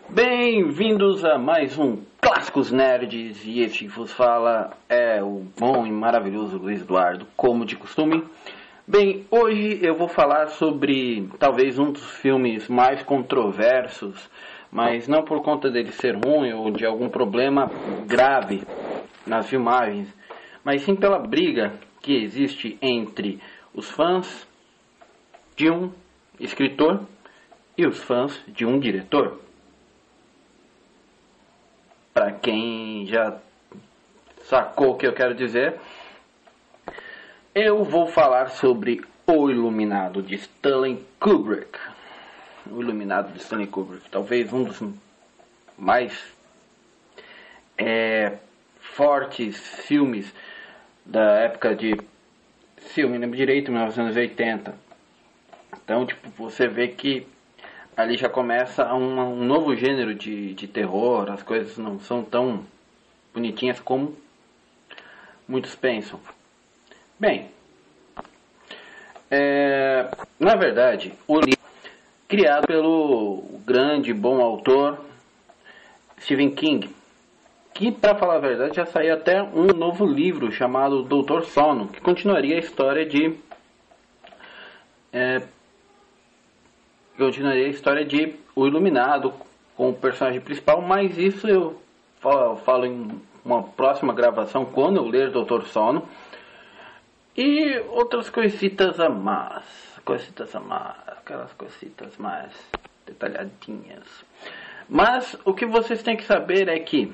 Bem-vindos a mais um Clássicos Nerds, e este que vos fala é o bom e maravilhoso Luiz Eduardo, como de costume. Bem, hoje eu vou falar sobre talvez um dos filmes mais controversos, mas não por conta dele ser ruim ou de algum problema grave nas filmagens, mas sim pela briga que existe entre os fãs de um escritor e os fãs de um diretor. Para quem já sacou o que eu quero dizer, eu vou falar sobre O Iluminado, de Stanley Kubrick. O Iluminado de Stanley Kubrick, talvez um dos mais fortes filmes da época de, se eu me lembro direito, 1980. Então, você vê que ali já começa um novo gênero de terror, as coisas não são tão bonitinhas como muitos pensam. Bem, na verdade, o livro criado pelo grande e bom autor Stephen King, que, para falar a verdade, já saiu até um novo livro chamado Doutor Sono, que continuaria a história de O Iluminado com o personagem principal, mas isso eu falo em uma próxima gravação quando eu ler Doutor Sono. E outras coisitas a mais, aquelas coisitas mais detalhadinhas. Mas o que vocês têm que saber é que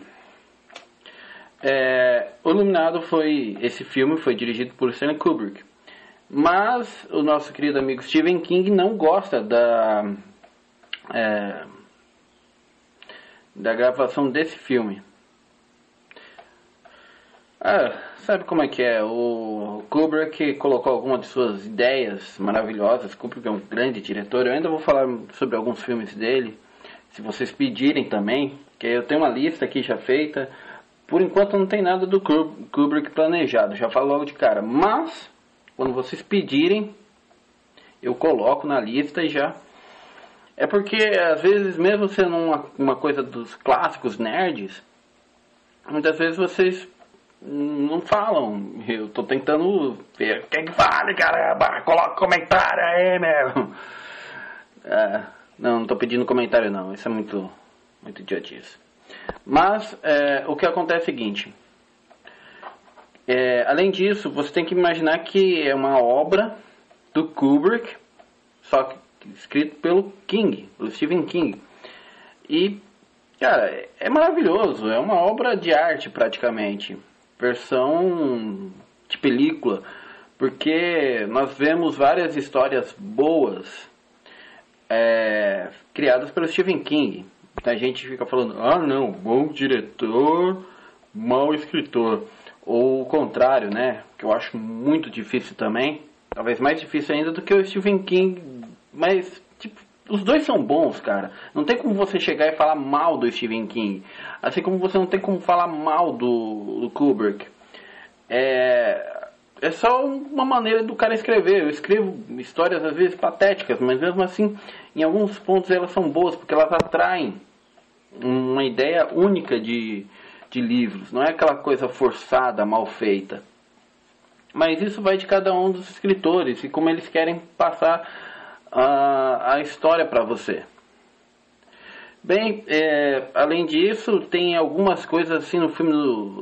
O Iluminado esse filme foi dirigido por Stanley Kubrick. Mas o nosso querido amigo Stephen King não gosta da gravação desse filme. Sabe como é que é? O Kubrick colocou algumas de suas ideias maravilhosas. Kubrick é um grande diretor. Eu ainda vou falar sobre alguns filmes dele, se vocês pedirem também, que eu tenho uma lista aqui já feita. Por enquanto não tem nada do Kubrick planejado, já falo logo de cara. Mas quando vocês pedirem, eu coloco na lista e já. É porque às vezes, mesmo sendo uma coisa dos clássicos nerds, muitas vezes vocês não falam. Eu tô tentando ver. Quem que fale, caramba? Coloca comentário aí, meu. Não tô pedindo comentário não. Isso é muito idiotice. Mas o que acontece é o seguinte. Além disso, você tem que imaginar que é uma obra do Kubrick, só que escrito pelo Stephen King. E, cara, é maravilhoso, é uma obra de arte praticamente, versão de película, porque nós vemos várias histórias boas criadas pelo Stephen King. A gente fica falando, não, bom diretor, mau escritor. Ou o contrário, né? Que eu acho muito difícil também. Talvez mais difícil ainda do que o Stephen King. Mas, os dois são bons, cara. Não tem como você chegar e falar mal do Stephen King. Assim como você não tem como falar mal do Kubrick. É só uma maneira do cara escrever. Eu escrevo histórias às vezes patéticas, mas mesmo assim, em alguns pontos elas são boas, porque elas atraem uma ideia única de livros, não é aquela coisa forçada, mal feita. Mas isso vai de cada um dos escritores e como eles querem passar a história para você. Bem, além disso, tem algumas coisas assim no filme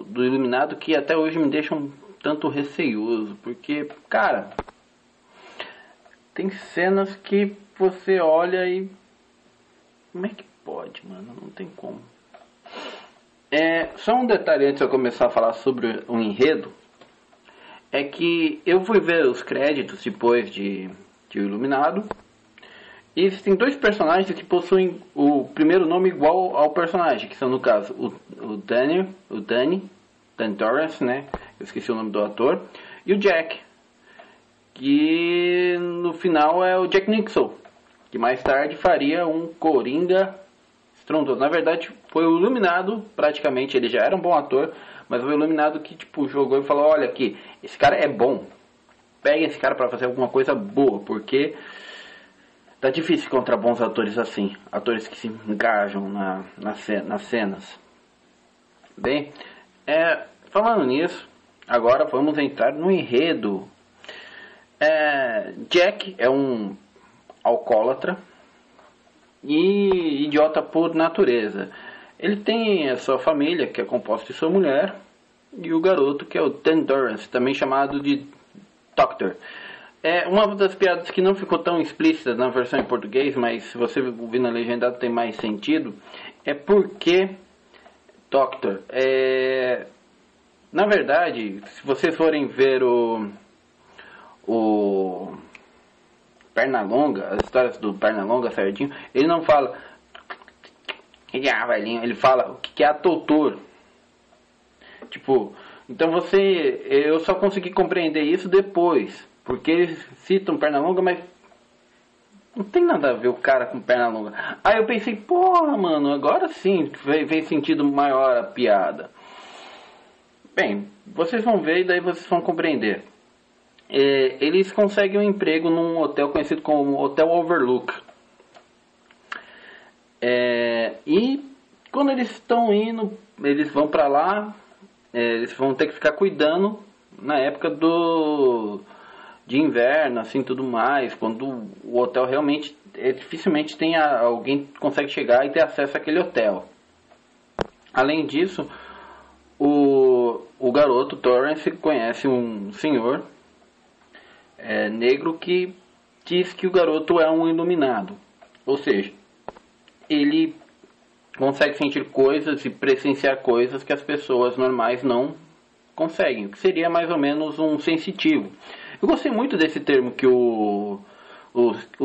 do Iluminado que até hoje me deixam um tanto receioso, porque, cara, tem cenas que você olha e como é que pode, mano? Não tem como. Só um detalhe antes de eu começar a falar sobre o enredo, é que eu fui ver os créditos depois de O Iluminado, e existem dois personagens que possuem o primeiro nome igual ao personagem, que são no caso o Danny Torrance, né? Eu esqueci o nome do ator, e o Jack, que no final é o Jack Nicholson, que mais tarde faria um Coringa estrondoso. Na verdade, foi o Iluminado, praticamente, ele já era um bom ator, mas foi o Iluminado que jogou e falou, olha aqui, esse cara é bom, peguem esse cara para fazer alguma coisa boa, porque Tá difícil encontrar bons atores assim, atores que se engajam nas cenas. Bem, falando nisso, agora vamos entrar no enredo. Jack é um alcoólatra e idiota por natureza. Ele tem a sua família, que é composta de sua mulher, e o garoto, que é o Dan Dorrance, também chamado de Doctor. Uma das piadas que não ficou tão explícita na versão em português, mas se você ouvir na legendada tem mais sentido, é porque Doctor, na verdade, se vocês forem ver o Pernalonga, as histórias do Pernalonga certinho, ele não fala velhinho, ele fala o que é doutor. Tipo, então eu só consegui compreender isso depois, porque eles citam Pernalonga, mas não tem nada a ver o cara com perna longa. Aí eu pensei, porra, mano, agora sim fez sentido maior a piada. Bem, vocês vão ver e daí vocês vão compreender. Eles conseguem um emprego num hotel conhecido como Hotel Overlook. E quando eles estão indo, eles vão pra lá, eles vão ter que ficar cuidando na época de inverno, assim, tudo mais, quando o hotel realmente, dificilmente tem alguém consegue chegar e ter acesso àquele hotel. Além disso, o garoto Torrance conhece um senhor negro que diz que o garoto é um iluminado, ou seja, ele consegue sentir coisas e presenciar coisas que as pessoas normais não conseguem, que seria mais ou menos um sensitivo. Eu gostei muito desse termo que o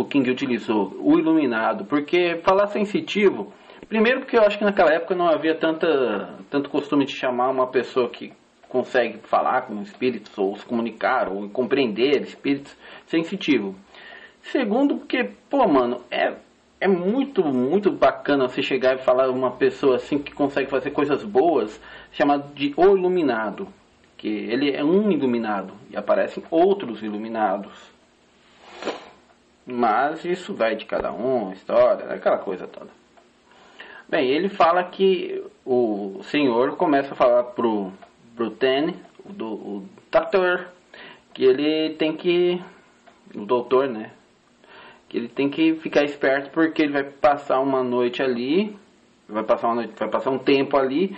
King utilizou, o iluminado, porque falar sensitivo, primeiro porque eu acho que naquela época não havia tanto costume de chamar uma pessoa que consegue falar com espíritos, ou se comunicar, ou compreender espíritos, sensitivo. Segundo porque, pô, mano, é muito, muito bacana você chegar e falar uma pessoa assim que consegue fazer coisas boas, chamado de o iluminado. Que ele é um iluminado e aparecem outros iluminados. Mas isso vai de cada um, história, aquela coisa toda. Bem, ele fala que o senhor começa a falar pro Ten, o doutor, que ele tem que, o doutor, né, que ele tem que ficar esperto porque ele vai passar uma noite ali, vai passar um tempo ali,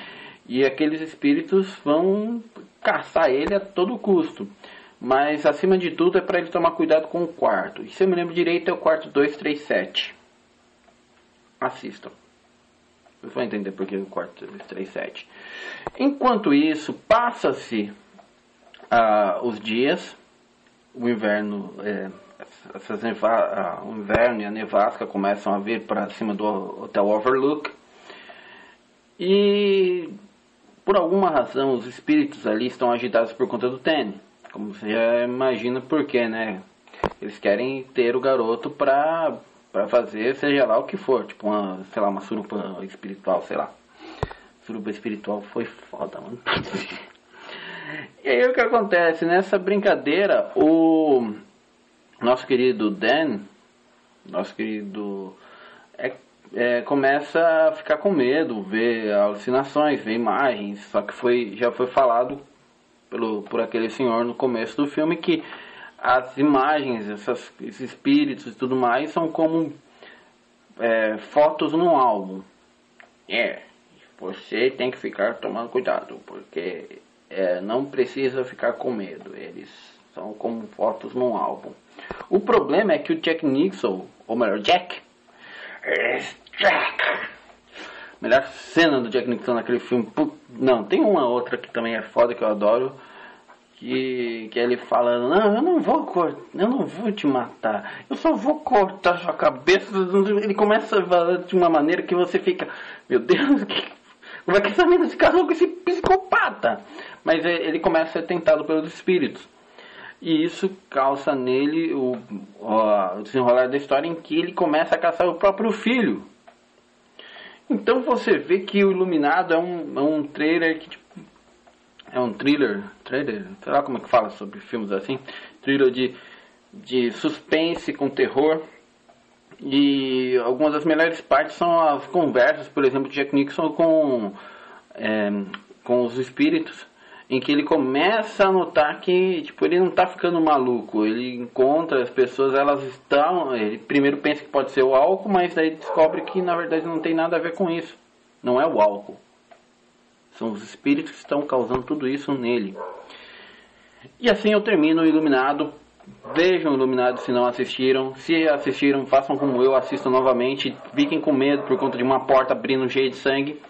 e aqueles espíritos vão caçar ele a todo custo. Mas acima de tudo é para ele tomar cuidado com o quarto. E se eu me lembro direito é o quarto 237. Assistam. Vocês vão entender por que o quarto 237. Enquanto isso, passa-se os dias. O inverno, o inverno e a nevasca começam a vir para cima do Hotel Overlook. E por alguma razão os espíritos ali estão agitados por conta do Ten. Como você já imagina por quê, né? Eles querem ter o garoto pra fazer seja lá o que for. Tipo uma suruba espiritual, sei lá. Suruba espiritual foi foda, mano. E aí o que acontece? Nessa brincadeira, o nosso querido Dan, começa a ficar com medo, ver alucinações, ver imagens. Só que já foi falado por aquele senhor no começo do filme que as imagens, esses espíritos e tudo mais são como fotos num álbum. Você tem que ficar tomando cuidado, porque não precisa ficar com medo, eles são como fotos num álbum. O problema é que o Jack Nicholson, ou melhor, Jack, melhor cena do Jack Nicholson naquele filme. Não, tem uma outra que também é foda, que eu adoro, que ele fala, não, eu não vou te matar, eu só vou cortar sua cabeça. Ele começa a falar de uma maneira que você fica, meu Deus, como é que essa menina se casou com esse psicopata? Mas ele começa a ser tentado pelos espíritos. E isso causa nele o desenrolar da história, em que ele começa a caçar o próprio filho. Então você vê que o Iluminado é um trailer que tipo, é um thriller, sei lá como é que fala sobre filmes assim, thriller de suspense com terror. E algumas das melhores partes são as conversas, por exemplo, de Jack Nicholson com os espíritos, em que ele começa a notar que tipo, ele não está ficando maluco, ele encontra as pessoas, elas estão, ele primeiro pensa que pode ser o álcool, mas daí descobre que na verdade não tem nada a ver com isso, não é o álcool, são os espíritos que estão causando tudo isso nele. E assim eu termino o Iluminado. Vejam o Iluminado se não assistiram. Se assistiram, façam como eu, assistam novamente. Fiquem com medo por conta de uma porta abrindo cheia de sangue.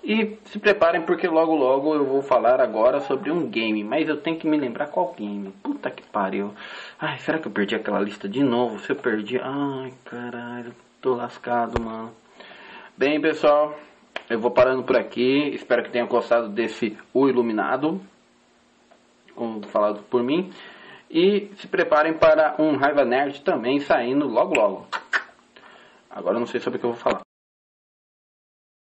E se preparem porque logo logo eu vou falar agora sobre um game. Mas eu tenho que me lembrar qual game. Puta que pariu. Ai, será que eu perdi aquela lista de novo? Se eu perdi... Ai, caralho. Tô lascado, mano. Bem, pessoal, eu vou parando por aqui. Espero que tenham gostado desse O Iluminado, como falado por mim. E se preparem para um Raiva Nerd também saindo logo logo. Agora eu não sei sobre o que eu vou falar.